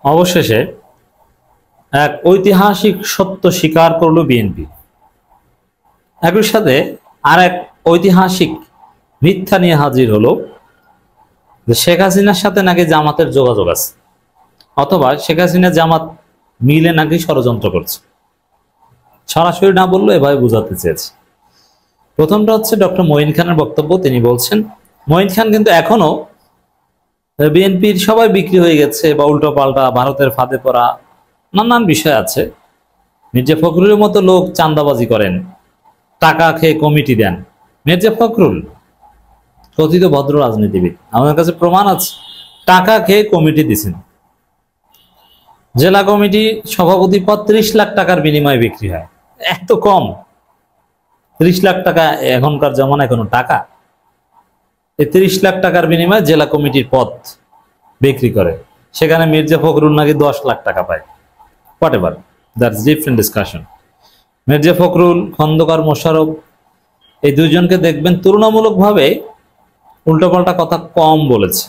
অবশেষে এক ঐতিহাসিক সত্য স্বীকার করল বিএনপি। একই সাথে আর এক ঐতিহাসিক মিথ্যা নিয়ে হাজির হলো যে শেখ হাসিনার সাথে নাকি জামাতের যোগাযোগ আছে, অথবা শেখ হাসিনা জামাত মিলে নাকি ষড়যন্ত্র করছে। সরাসরি না বললো, এভাবে বোঝাতে চেয়েছে। প্রথমটা হচ্ছে ডক্টর মঈন খানের বক্তব্য। তিনি বলছেন মঈন খান কিন্তু এখনো বিএনপির সবাই বিক্রি হয়ে গেছে বা উল্টো পাল্টা ভারতের ফাঁদে পড়া নানান বিষয় আছে। মির্জা ফখরুলের মতো লোক চাঁদাবাজি করেন, টাকা খেয়ে কমিটি দেন। মির্জা ফখরুল কথিত ভদ্র রাজনীতিবিদ, আমাদের কাছে প্রমাণ আছে, টাকা খেয়ে কমিটি দিছেন। জেলা কমিটি সভাপতি পদ 30 লাখ টাকার বিনিময়ে বিক্রি হয়। এত কম 30 লাখ টাকা এখনকার জমানায় কোনো টাকা? এই 30 লাখ টাকার বিনিময়ে জেলা কমিটির পদ বিক্রি করে, সেখানে মির্জা ফখরুল নাকি 10 লাখ টাকা পায়। Whatever, that's different discussion. Mirza Fakhrul, Khandakar Mosharraf, এই দুইজনকে দেখবেন তুলনামূলকভাবে উল্টোপাল্টা কথা কম বলেছে,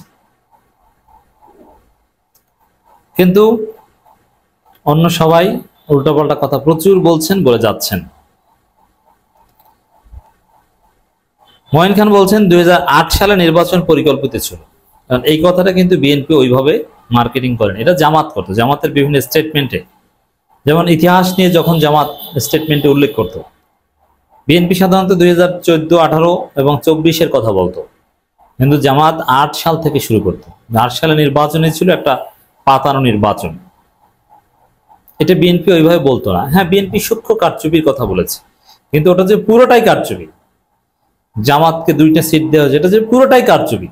কিন্তু অন্য সবাই উল্টোপাল্টা কথা প্রচুর বলছেন, বলে যাচ্ছেন। মঈন খান বলছেন 2008 সালে নির্বাচন পরিকল্পিত ছিল। কারণ এই কথাটা কিন্তু বিএনপি ওইভাবে মার্কেটিং করেন, এটা জামাত করতো। জামাতের বিভিন্ন স্টেটমেন্টে, যেমন ইতিহাস নিয়ে যখন জামাত স্টেটমেন্টে উল্লেখ করত, বিএনপি সাধারণত 2014, 18 এবং 24-এর কথা বলতো, কিন্তু জামাত 8 সাল থেকে শুরু করতো। 8 সালে নির্বাচনে ছিল একটা পাতানো নির্বাচন। এটা বিএনপি ওইভাবে বলতো না। হ্যাঁ, বিএনপি সূক্ষ্ম কারচুপির কথা বলেছে, কিন্তু ওটা যে পুরোটাই কারচুপি, জামাতকে 2টা সিট দেওয়া হয়েছে, এটা যে পুরোটাই কারচুপি,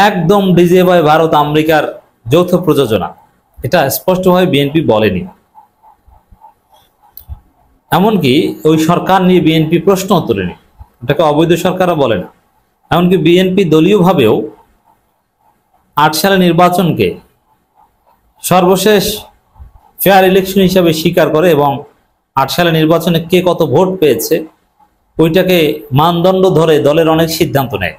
একদম ডিজে ভারত আমেরিকার যৌথ প্রযোজনা, এটা স্পষ্টভাবে বিএনপি বলেনি। এমনকি ওই সরকার নিয়ে বিএনপি প্রশ্ন তোলেনি, এটাকে অবৈধ সরকারও বলে না। এমনকি বিএনপি দলীয়ভাবেও 8 সালে নির্বাচনকে সর্বশেষ ফেয়ার ইলেকশন হিসাবে স্বীকার করে এবং 8 সালে নির্বাচনে কে কত ভোট পেয়েছে ওইটাকে মানদণ্ড ধরে দলের অনেক সিদ্ধান্ত নেয়।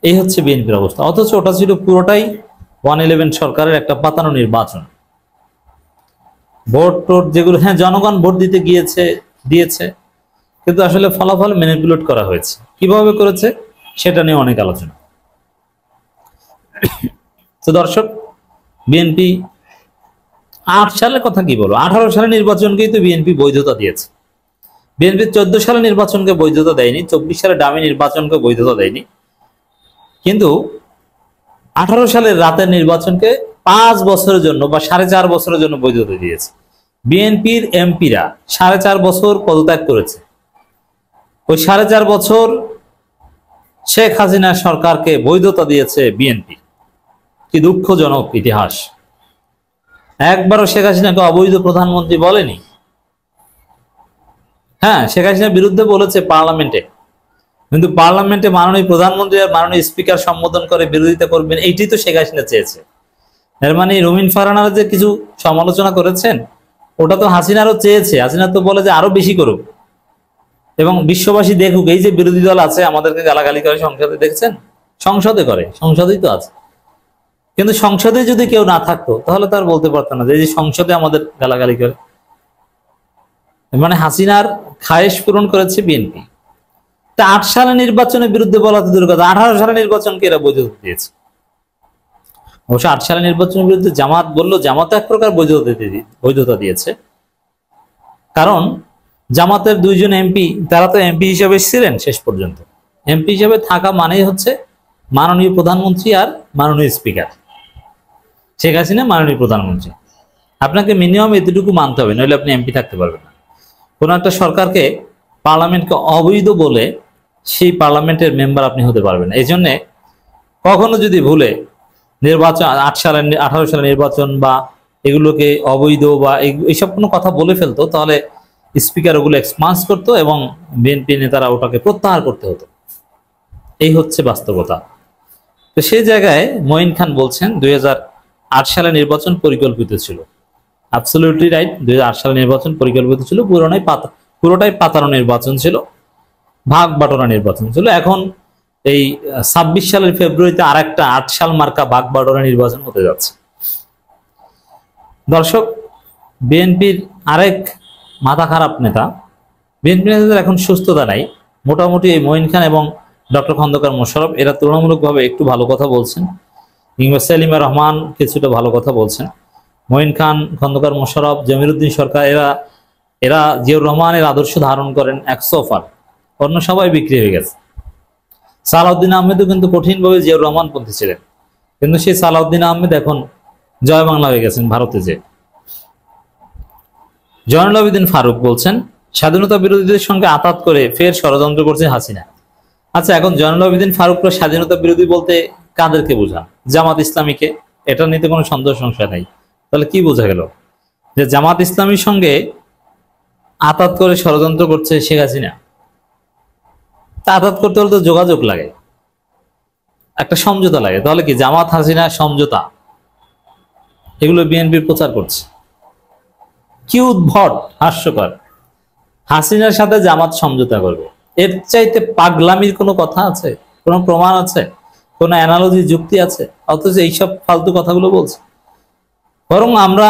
এই হচ্ছে বিএনপির অবস্থা। অথচ ওটা ছিল পুরোটাই 111 সরকারের একটা পাতানো নির্বাচন। ভোট টোট যেগুলো, হ্যাঁ জনগণ ভোট দিতে দিয়েছে, কিন্তু আসলে ফলাফল ম্যানিপুলেট করা হয়েছে। কিভাবে করেছে সেটা নিয়ে অনেক আলোচনা। তো দর্শক, বিএনপি 8 সালের কথা কি বলবো, 18 সালের নির্বাচনকেই তো বিএনপি বৈধতা দিয়েছে। বিএনপি 14 সালের নির্বাচনকে বৈধতা দেয়নি, 24 সালের ডামি নির্বাচনকে বৈধতা দেয়নি, কিন্তু 18 সালের রাতের নির্বাচনকে 5 বছরের জন্য বা 4.5 বছরের জন্য বৈধতা দিয়েছে। বিএনপির এমপিরা 4.5 বছর পদত্যাগ করেছে। ওই 4.5 বছর শেখ হাসিনা সরকারকে বৈধতা দিয়েছে বিএনপি। কি দুঃখজনক ইতিহাস। একবারও শেখ হাসিনাকে অবৈধ প্রধানমন্ত্রী বলেনি। হ্যাঁ, শেখ হাসিনার বিরুদ্ধে বলেছে পার্লামেন্টে, কিন্তু পার্লামেন্টে মাননীয় প্রধানমন্ত্রী আর মাননীয় স্পিকার সম্বোধন করে বিরোধিতা করবেন, এইটাই তো শেখ হাসিনা চেয়েছে। এর মানে রুমিন ফারহানার যে কিছু সমালোচনা করেছেন, ওটা তো হাসিনারও চেয়েছে। হাসিনা তো বলে যে আরো বেশি করুক এবং বিশ্ববাসী দেখুক এই যে বিরোধী দল আছে আমাদেরকে গালাগালি করে সংসদে, দেখছেন সংসদে করে, সংসদেই তো আছে। কিন্তু সংসদে যদি কেউ না থাকতো তাহলে তার বলতে পারতো না যে এই যে সংসদে আমাদের গালাগালি করে। মানে হাসিনার খায়েশ পূরণ করেছে বিএনপি। তা 8 সালে নির্বাচনের বিরুদ্ধে বলা তো দূরের কথা, 18 সালে নির্বাচনকে এরা বৈধতা দিয়েছে। অবশ্য 8 সালে নির্বাচনের বিরুদ্ধে জামাত বললো, জামাত এক প্রকার বৈধতা দিয়েছে, কারণ জামাতের 2 জন এমপি, তারা তো এমপি হিসেবে ছিলেন শেষ পর্যন্ত। এমপি হিসেবে থাকা মানেই হচ্ছে মাননীয় প্রধানমন্ত্রী আর মাননীয় স্পিকার। শেখ হাসিনা মাননীয় প্রধানমন্ত্রী, আপনাকে মিনিমাম এতটুকু মানতে হবে, নইলে আপনি এমপি থাকতে পারবেন না। কোন একটা সরকারকে, পার্লামেন্টকে অবৈধ বলে সেই পার্লামেন্টের মেম্বার আপনি হতে পারবেন না। এই জন্যে কখনো যদি ভুলে নির্বাচন 18 সালের নির্বাচন বা এগুলোকে অবৈধ বা এইসব কোনো কথা বলে ফেলতো, তাহলে স্পিকার ওগুলো এক্সপান্স করতো এবং বিএনপি নেতারা ওটাকে প্রত্যাহার করতে হতো। এই হচ্ছে বাস্তবতা। তো সেই জায়গায় মঈন খান বলছেন 2008 সালে নির্বাচন পরিকল্পিত ছিল। অ্যাবসলিউটলি রাইট, 2008 সালে নির্বাচন পরিকল্পিত ছিল, পুরোটাই পাতানো নির্বাচন ছিল, ভাগ বাটোয়ারা নির্বাচন ছিল। এখন এই 26 সালের ফেব্রুয়ারিতে আরেকটা 8 সাল মার্কা বাগবাড়রা নির্বাচন হতে যাচ্ছে। দর্শক, বিএনপির আরেক মাথা খারাপ নেতা, বিএনপি নেতাদের এখন সুস্থতা নাই। মোটামুটি এই মঈন খান এবং ডক্টর খন্দকার মোশাররফ এরা তুলনামূলকভাবে একটু ভালো কথা বলছেন, কিংবা সেলিমা রহমান কিছুটা ভালো কথা বলছেন। মঈন খান, খন্দকার মোশাররফ, জমিরুদ্দিন সরকার এরা জিয়াউর রহমানের আদর্শ ধারণ করেন 100%। অন্য সবাই বিক্রি হয়ে গেছে। সালাউদ্দিন আহমেদও কিন্তু কঠিনভাবে জিয়াউর রহমান পন্থী ছিলেন, কিন্তু সেই সালাউদ্দিন আহমেদ এখন জয় বাংলা হয়ে গেছেন ভারতে। যে জয়নুল আবেদিন ফারুক বলছেন স্বাধীনতা বিরোধীদের সঙ্গে আতাত করে ফের ষড়যন্ত্র করছে হাসিনা। আচ্ছা, এখন জয়নুল আবেদিন ফারুকরা স্বাধীনতা বিরোধী বলতে কাদেরকে বোঝান? জামাত ইসলামীকে। এটা নিতে কোনো সন্দেহ সংশয় নাই। তাহলে কি বোঝা গেল? যে জামাত ইসলামীর সঙ্গে আতাত করে ষড়যন্ত্র করছে শেখ হাসিনা। তা আতাত করতে হলে তো যোগাযোগ লাগে, একটা সমঝোতা লাগে। তাহলে কি জামাত হাসিনা সমঝোতা, এগুলো বিএনপির প্রচার করছে? কি উদ্ভট, হাস্যকর। হাসিনার সাথে জামাত সমঝোতা করবে, এর চাইতে পাগলামির কোনো কথা আছে? কোনো প্রমাণ আছে? কোনো অ্যানালজি, যুক্তি আছে? অথচ এইসব ফালতু কথাগুলো বলছে। বরং আমরা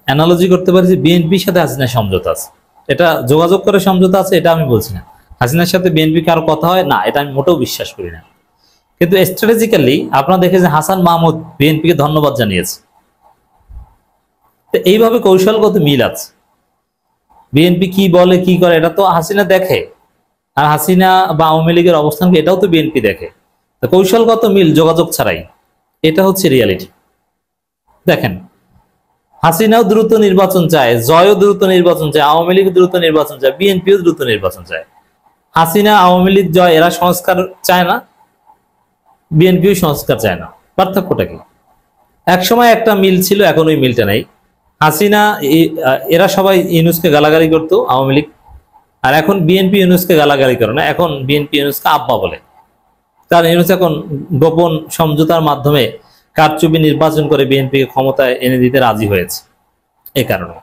অ্যানালজি করতে পারি যে বিএনপির সাথে হাসিনার সমঝোতা আছে, এটা যোগাযোগ করে সমঝোতা আছে, এটা আমি বলছি না। হাসিনার সাথে বিএনপি কারো কথা হয় না, এটা আমি মোটেও বিশ্বাস করি না। কিন্তু স্ট্র্যাটেজিক্যালি আপনারা দেখে যে হাসান মাহমুদ বিএনপিকে ধন্যবাদ জানিয়েছে। তো এইভাবে কৌশলগত মিল আছে। বিএনপি কি বলে কি করে এটা তো হাসিনা দেখে, আর হাসিনা বা আওয়ামী লীগের অবস্থানকে এটাও তো বিএনপি দেখে। তো কৌশলগত মিল যোগাযোগ ছাড়াই, এটা হচ্ছে রিয়ালিটি। দেখেন, হাসিনাও দ্রুত নির্বাচন চায়, জয়ও দ্রুত নির্বাচন চায়, আওয়ামী লীগ দ্রুত নির্বাচন চায়, বিএনপিও দ্রুত নির্বাচন চায়। হাসিনা, আওয়ামী লীগ, জয় এরা সংস্কার চায় না, বিএনপিও সংস্কার চায় না। পার্থক্যটা কি? একসময় একটা মিল ছিল, এখন ওই মিলটা নাই। হাসিনা এরা সবাই ইউনূসকে গালাগালি করতো, আওয়ামী লীগ, আর এখন বিএনপি ইউনূসকে গালাগালি করে না, এখন বিএনপি ইউনূসকে আব্বা বলে। কারণ ইউনূস এখন গোপন সমঝোতার মাধ্যমে কারচুপি নির্বাচন করে বিএনপিকে ক্ষমতায় এনে দিতে রাজি হয়েছে। এই কারণে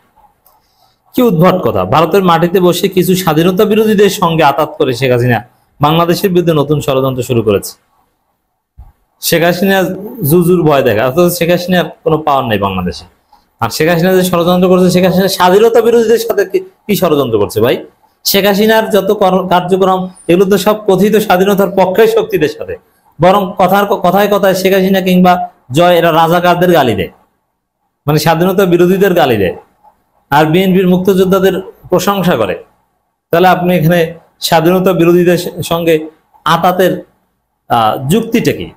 কি উদ্ভট কথা। ভারতের মাটিতে বসে কিছু স্বাধীনতা বিরোধীদের সঙ্গে আতাত করে শেখ হাসিনা বাংলাদেশের বিরুদ্ধে নতুন ষড়যন্ত্র শুরু করেছে। শেখ হাসিনা জুজুর ভয় দেখা, অথচ শেখ হাসিনার কোনো পাওয়ার নেই বাংলাদেশে। আর শেখ হাসিনা যে ষড়যন্ত্র করছে, শেখ হাসিনা স্বাধীনতা বিরোধীদের সাথে কি ষড়যন্ত্র করছে ভাই? শেখ হাসিনার যত কার্যক্রম এগুলো তো সব কথিত স্বাধীনতার পক্ষের শক্তিদের সাথে। বরং কথায় কথায় শেখ হাসিনা কিংবা জয় এরা রাজাকারদের গালি দেয়, মানে স্বাধীনতা বিরোধীদের গালি দেয়, আর বিএনপির মুক্তিযোদ্ধাদের প্রশংসা করে। তাহলে আপনি এখানে স্বাধীনতা বিরোধীদের সঙ্গে আতাতের যুক্তিটা কি?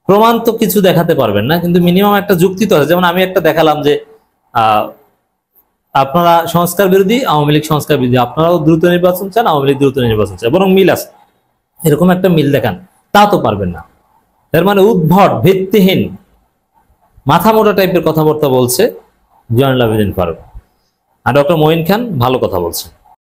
প্রমাণ তো কিছু দেখাতে পারবেন না, কিন্তু মিনিমাম একটা যুক্তি তো আছে। যেমন আমি একটা দেখালাম যে আপনারা সংস্কার বিরোধী, আওয়ামী লীগ সংস্কার বিরোধী, আপনারাও দ্রুত নির্বাচন চান, আওয়ামী লীগ দ্রুত নির্বাচন চান, বরং মিল আছে, এরকম একটা মিল দেখান। তা তো পারবেন না। এর মানে উদ্ভট, ভিত্তিহীন, মাথা মোটা টাইপের কথাবার্তা বলছে জয়নুল আবেদিন ফারুক। আর ডক্টর মঈন খান ভালো কথা বলছে।